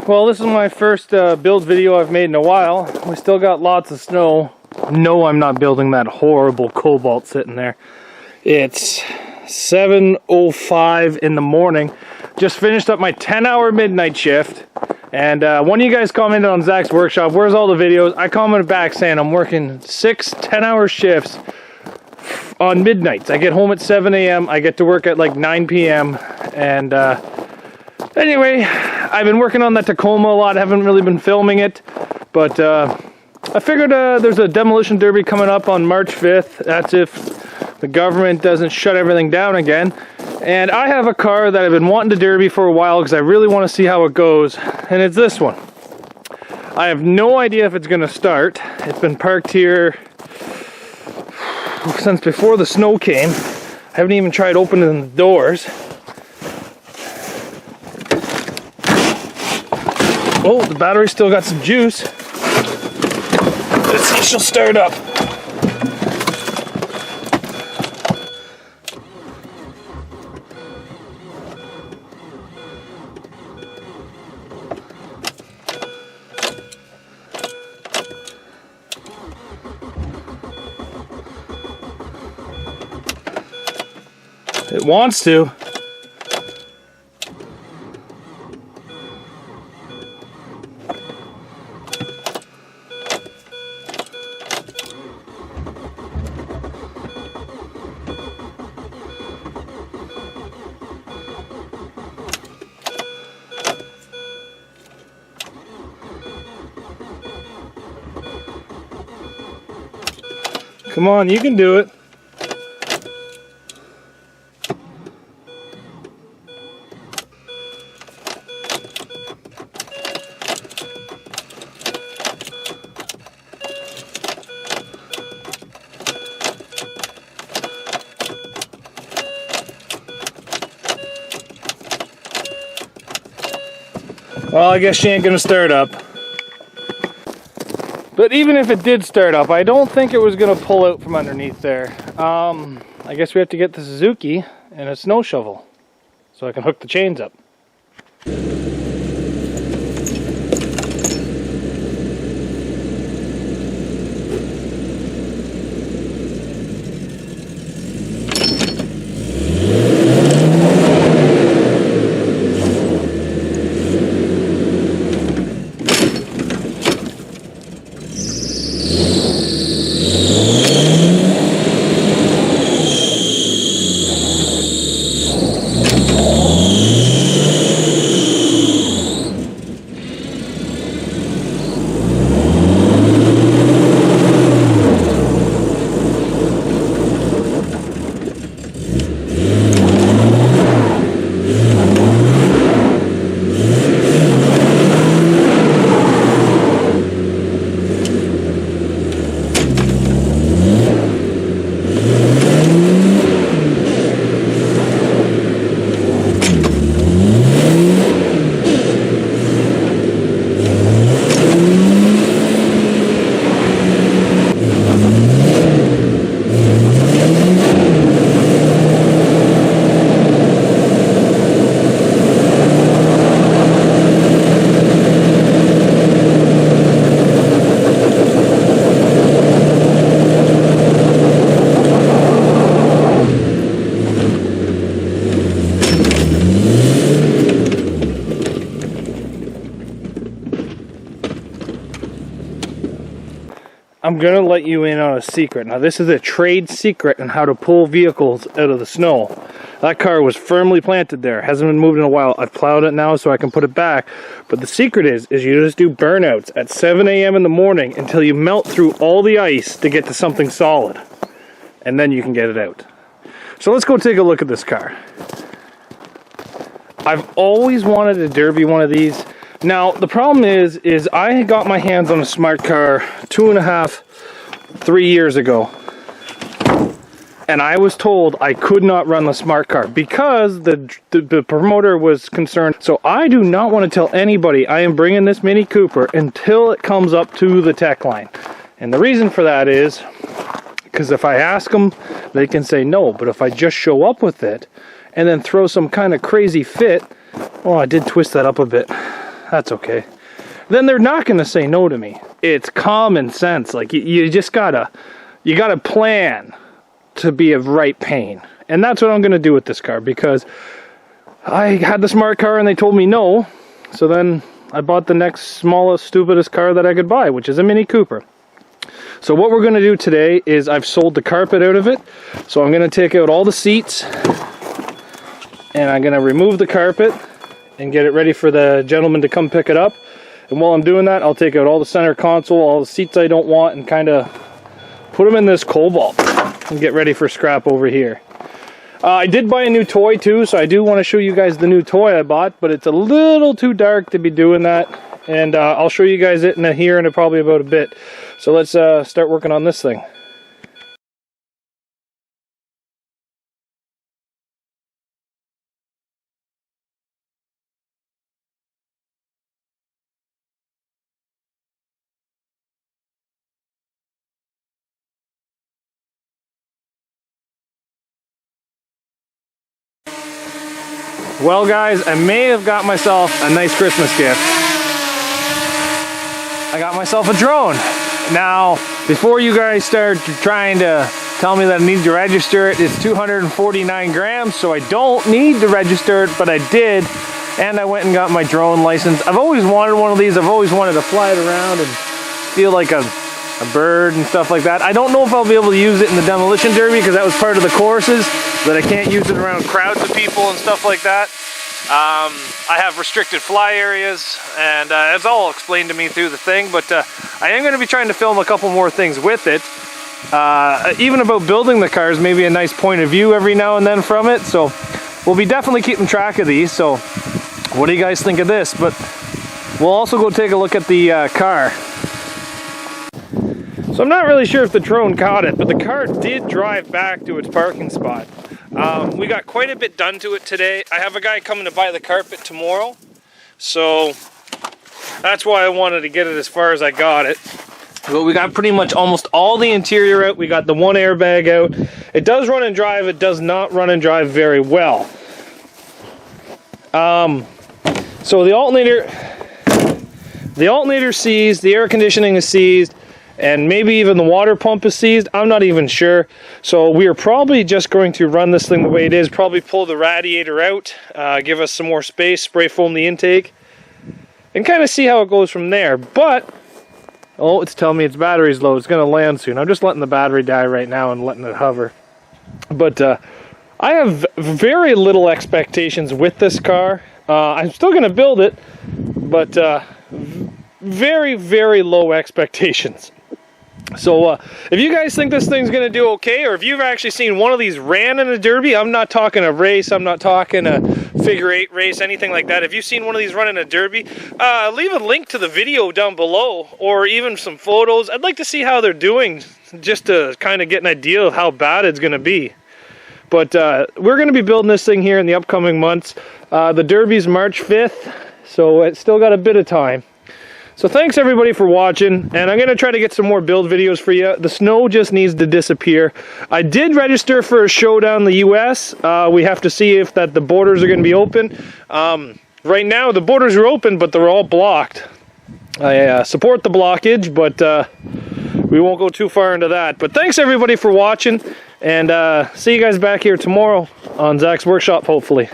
Well, this is my first build video I've made in a while. We still got lots of snow. No, I'm not building that horrible cobalt sitting there. It's 7:05 in the morning. Just finished up my 10-hour midnight shift. And one of you guys commented on Zach's workshop, where's all the videos? I commented back saying I'm working 6 10-hour shifts on midnights. I get home at 7 a.m. I get to work at like 9 p.m. And anyway, I've been working on that Tacoma a lot. I haven't really been filming it. But I figured there's a demolition derby coming up on March 5th. That's if the government doesn't shut everything down again. And I have a car that I've been wanting to derby for a while because I really want to see how it goes. And it's this one. I have no idea if it's going to start. It's been parked here since before the snow came. I haven't even tried opening the doors. Oh, the battery's still got some juice. Let's see if she'll start up. It wants to. Come on, you can do it. Well, I guess she ain't gonna start up. But even if it did start up, I don't think it was gonna pull out from underneath there. I guess we have to get the Suzuki and a snow shovel so I can hook the chains up. I'm gonna let you in on a secret. Now this is a trade secret on how to pull vehicles out of the snow. That car was firmly planted there, hasn't been moved in a while. I've plowed it now so I can put it back. But the secret is you just do burnouts at 7 a.m. in the morning until you melt through all the ice to get to something solid. And then you can get it out. So let's go take a look at this car. I've always wanted to derby one of these. Now, the problem is I got my hands on a smart car 2.5, 3 years ago. And I was told I could not run the smart car because the promoter was concerned. So I do not want to tell anybody I am bringing this Mini Cooper until it comes up to the tech line. And the reason for that is because if I ask them, they can say no. But if I just show up with it and then throw some kind of crazy fit, oh, I did twist that up a bit. that's okay. Then they're not going to say no to me. It's common sense. Like, you just gotta plan to be of right pain. And that's what I'm going to do with this car, because I had the smart car and they told me no. So then I bought the next smallest, stupidest car that I could buy, which is a Mini Cooper. So what we're going to do today is I've sold the carpet out of it. So I'm going to take out all the seats and I'm going to remove the carpet and get it ready for the gentleman to come pick it up. And while I'm doing that, I'll take out all the center console, all the seats I don't want, and kind of put them in this Cobalt and get ready for scrap over here. I did buy a new toy too, so I do want to show you guys the new toy I bought, but it's a little too dark to be doing that. And I'll show you guys it here in probably about a bit. So let's start working on this thing. Well guys, I may have got myself a nice Christmas gift. I got myself a drone. Now, before you guys start trying to tell me that I need to register it, it's 249 grams, so I don't need to register it, but I did. And I went and got my drone license. I've always wanted one of these. I've always wanted to fly it around and feel like a bird and stuff like that. I don't know if I'll be able to use it in the demolition derby, because that was part of the courses, that I can't use it around crowds of people and stuff like that. I have restricted fly areas, and it's all explained to me through the thing, but I am going to be trying to film a couple more things with it. Even about building the cars, maybe a nice point of view every now and then from it. So we'll be definitely keeping track of these. So what do you guys think of this? But we'll also go take a look at the car. So I'm not really sure if the drone caught it, but the car did drive back to its parking spot. We got quite a bit done to it today. I have a guy coming to buy the carpet tomorrow, so that's why I wanted to get it as far as I got it. But we got pretty much almost all the interior out. We got the one airbag out. It does run and drive. It does not run and drive very well. So the alternator seized, the air conditioning is seized, and maybe even the water pump is seized. I'm not even sure. So we are probably just going to run this thing the way it is, probably pull the radiator out, give us some more space, spray foam the intake, and kind of see how it goes from there. But, oh, it's telling me its battery's low. It's going to land soon. I'm just letting the battery die right now and letting it hover. But I have very little expectations with this car. I'm still going to build it, but very, very low expectations. So if you guys think this thing's going to do okay, or if you've actually seen one of these ran in a derby, I'm not talking a race, I'm not talking a figure 8 race, anything like that. If you've seen one of these run in a derby, leave a link to the video down below, or even some photos. I'd like to see how they're doing, just to kind of get an idea of how bad it's going to be. But we're going to be building this thing here in the upcoming months. The derby's March 5th, so it's still got a bit of time. So thanks everybody for watching, and I'm going to try to get some more build videos for you. The snow just needs to disappear. I did register for a show down in the US. We have to see if the borders are going to be open. Right now the borders are open, but they're all blocked. I support the blockage, but we won't go too far into that. But thanks everybody for watching, and see you guys back here tomorrow on Zach's Workshop, hopefully.